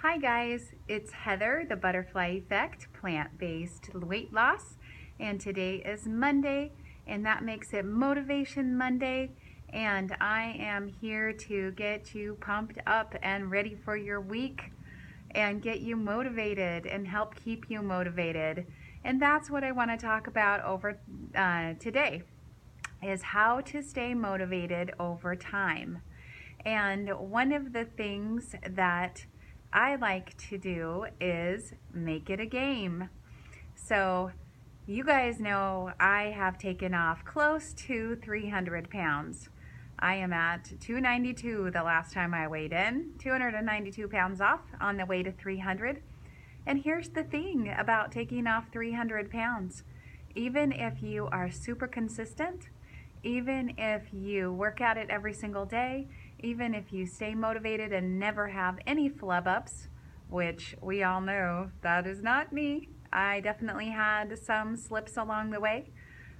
Hi guys, it's Heather, the Butterfly Effect, plant-based weight loss, and today is Monday, and that makes it Motivation Monday, and I am here to get you pumped up and ready for your week and get you motivated and help keep you motivated. And that's what I want to talk about over today, is how to stay motivated over time. And one of the things that I like to do is make it a game. So you guys know I have taken off close to 300 pounds. I am at 292 the last time I weighed in, 292 pounds off on the way to 300. And here's the thing about taking off 300 pounds. Even if you are super consistent, even if you work at it every single day, even if you stay motivated and never have any flub-ups, which we all know that is not me. I definitely had some slips along the way.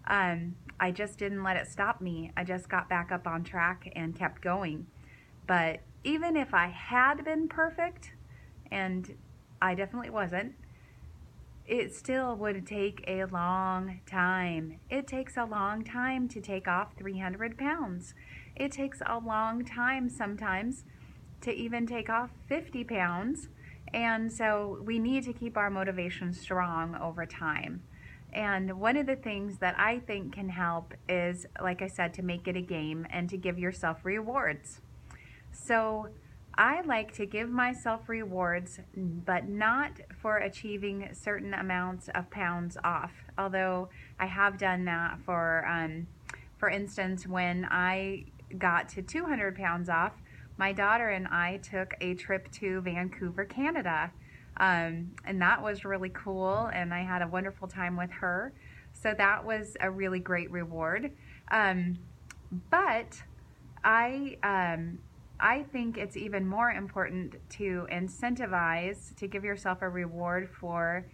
I just didn't let it stop me. I just got back up on track and kept going. But even if I had been perfect, and I definitely wasn't, it still would take a long time. It takes a long time to take off 300 pounds. It takes a long time sometimes to even take off 50 pounds. And so we need to keep our motivation strong over time. And one of the things that I think can help is, like I said, to make it a game and to give yourself rewards. So I like to give myself rewards, but not for achieving certain amounts of pounds off. Although I have done that for instance, when I got to 200 pounds off, my daughter and I took a trip to Vancouver, Canada. And that was really cool, and I had a wonderful time with her. So that was a really great reward. But I think it's even more important to incentivize, to give yourself a reward for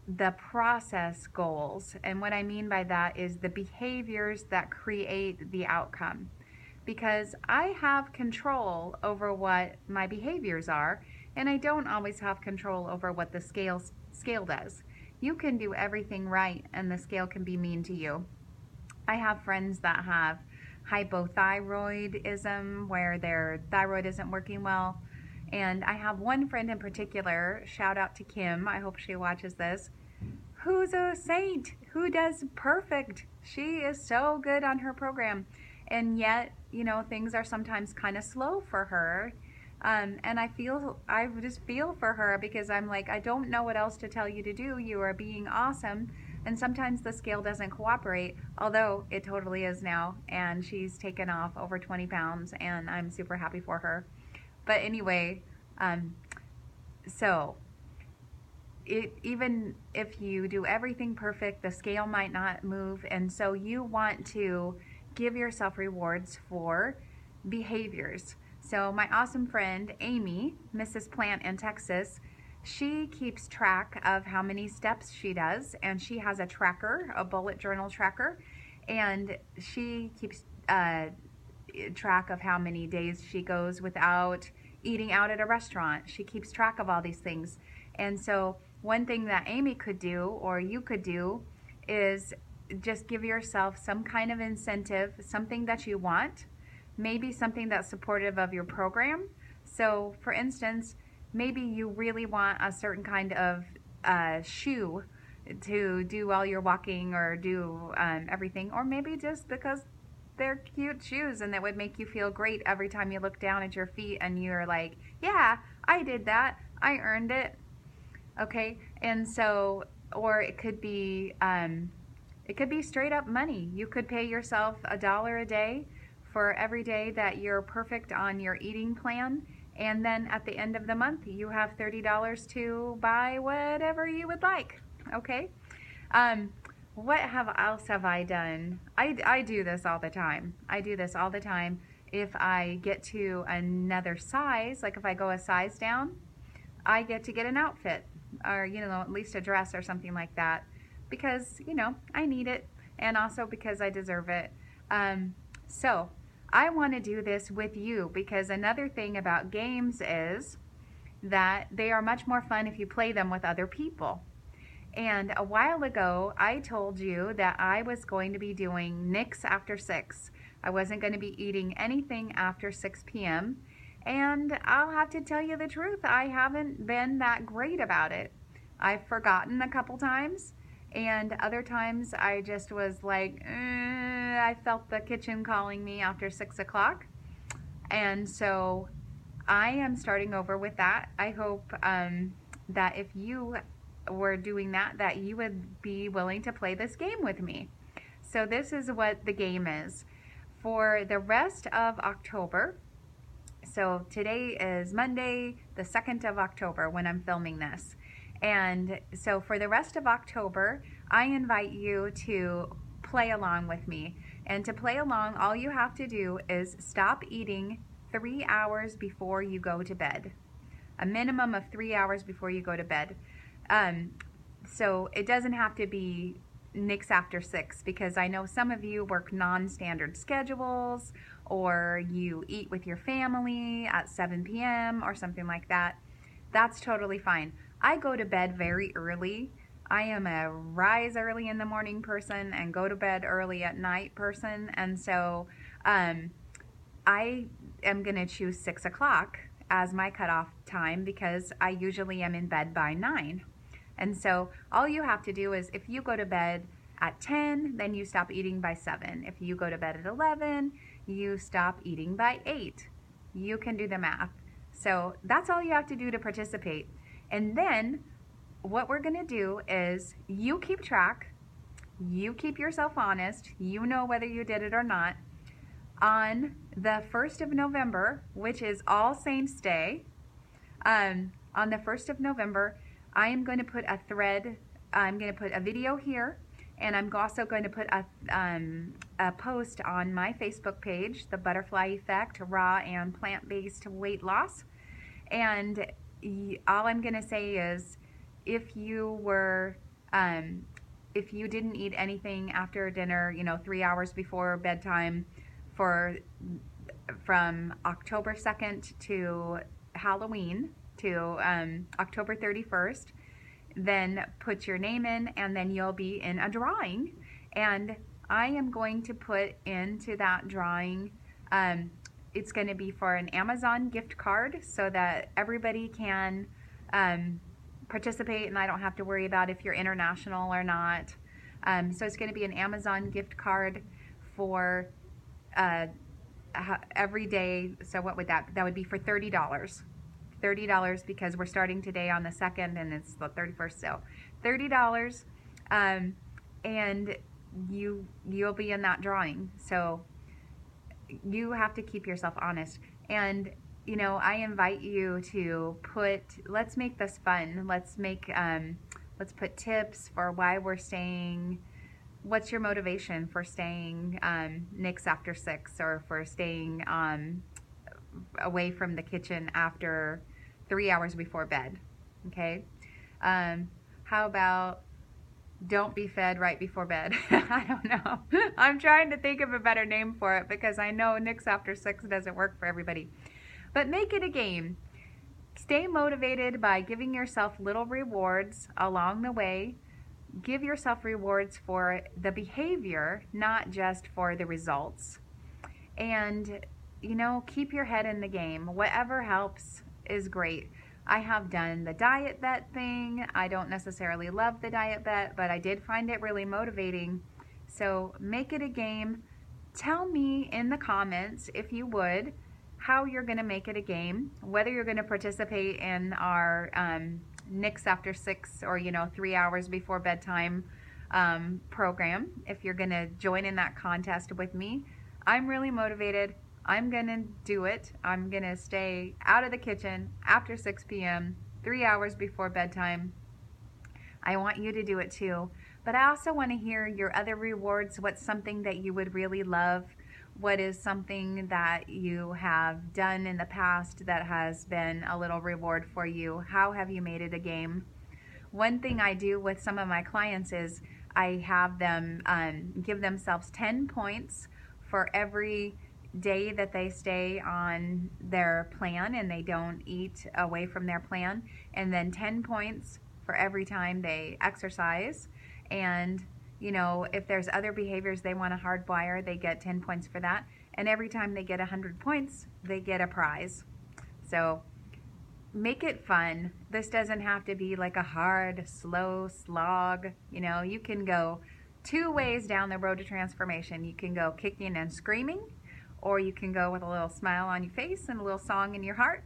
the process goals. And what I mean by that is the behaviors that create the outcome. Because I have control over what my behaviors are, and I don't always have control over what the scale does. You can do everything right, and the scale can be mean to you. I have friends that have hypothyroidism, where their thyroid isn't working well. And I have one friend in particular, shout out to Kim, I hope she watches this, who's a saint, who does perfect. She is so good on her program. And yet, you know, things are sometimes kind of slow for her. And I just feel for her, because I'm like, I don't know what else to tell you to do. You are being awesome. And sometimes the scale doesn't cooperate, although it totally is now. And she's taken off over 20 pounds, and I'm super happy for her. But anyway, so even if you do everything perfect, the scale might not move. And so you want to give yourself rewards for behaviors. So my awesome friend Amy, Mrs. Plant in Texas, she keeps track of how many steps she does, and she has a tracker, a bullet journal tracker, and she keeps track of how many days she goes without eating out at a restaurant. She keeps track of all these things. And so one thing that Amy could do, or you could do, is just give yourself some kind of incentive, something that you want, maybe something that's supportive of your program. So for instance, maybe you really want a certain kind of shoe to do while you're walking, or do everything, or maybe just because they're cute shoes and that would make you feel great every time you look down at your feet and you're like, yeah, I did that, I earned it. Okay, and so, or it could be straight up money. You could pay yourself $1 a day for every day that you're perfect on your eating plan, and then at the end of the month you have $30 to buy whatever you would like. Okay, what else have I done? I do this all the time. I do this all the time. If I get to another size, like if I go a size down, I get to get an outfit, or at least a dress or something like that, because I need it, and also because I deserve it. So I want to do this with you, because another thing about games is that they are much more fun if you play them with other people. And a while ago, I told you that I was going to be doing Nicks after 6. I wasn't going to be eating anything after 6 p.m. And I'll have to tell you the truth, I haven't been that great about it. I've forgotten a couple times, and other times I just was like, I felt the kitchen calling me after 6 o'clock. And so I am starting over with that. I hope that if you were doing that, that you would be willing to play this game with me. So this is what the game is. For the rest of October, so today is Monday, the 2nd of October when I'm filming this. And so for the rest of October, I invite you to play along with me. And to play along, all you have to do is stop eating 3 hours before you go to bed. A minimum of 3 hours before you go to bed. So it doesn't have to be Nicks after 6, because I know some of you work non-standard schedules, or you eat with your family at 7 p.m. or something like that. That's totally fine. I go to bed very early. I am a rise early in the morning person and go to bed early at night person, and so I am going to choose 6 o'clock as my cutoff time because I usually am in bed by 9. And so all you have to do is, if you go to bed at 10, then you stop eating by 7. If you go to bed at 11, you stop eating by 8. You can do the math. So that's all you have to do to participate. And then what we're going to do is you keep track, you keep yourself honest, you know whether you did it or not. On the 1st of November, which is All Saints Day, on the 1st of November, I am going to put a thread, I'm going to put a video here, and I'm also going to put a post on my Facebook page, The Butterfly Effect, Raw and Plant-Based Weight Loss. And all I'm going to say is, if you didn't eat anything after dinner, 3 hours before bedtime, from October 2nd to Halloween, to October 31st, then put your name in, and then you'll be in a drawing. And I am going to put into that drawing, it's going to be for an Amazon gift card so that everybody can participate, and I don't have to worry about if you're international or not. So it's going to be an Amazon gift card for every day. So what would that would be for $30. $30 because we're starting today on the 2nd and it's the 31st, so $30, and you'll be in that drawing. So you have to keep yourself honest, and I invite you to let's make this fun. Let's put tips for why we're staying. What's your motivation for staying Nicks after 6, or for staying away from the kitchen after 3 hours before bed? Okay. How about don't be fed right before bed? I don't know. I'm trying to think of a better name for it because I know Nicks after 6 doesn't work for everybody. But make it a game. Stay motivated by giving yourself little rewards along the way. Give yourself rewards for the behavior, not just for the results. And keep your head in the game. Whatever helps is great. I have done the diet bet thing. I don't necessarily love the diet bet, but I did find it really motivating. So make it a game. Tell me in the comments, if you would, how you're going to make it a game, whether you're going to participate in our Nicks after 6 or 3 hours before bedtime program. If you're going to join in that contest with me, I'm really motivated. I'm going to do it. I'm going to stay out of the kitchen after 6 p.m., 3 hours before bedtime. I want you to do it too. But I also want to hear your other rewards. What's something that you would really love? What is something that you have done in the past that has been a little reward for you? How have you made it a game? One thing I do with some of my clients is I have them give themselves 10 points for every day that they stay on their plan and they don't eat away from their plan, and then 10 points for every time they exercise. And you know, if there's other behaviors they want to hardwire, they get 10 points for that. And every time they get 100 points, they get a prize. So make it fun. This doesn't have to be like a hard, slow slog. You know, you can go two ways down the road to transformation. You can go kicking and screaming, or you can go with a little smile on your face and a little song in your heart.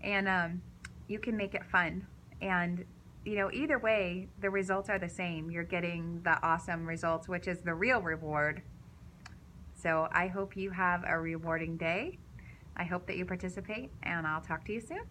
And you can make it fun. And you know, either way, the results are the same. You're getting the awesome results, which is the real reward. So I hope you have a rewarding day. I hope that you participate, and I'll talk to you soon.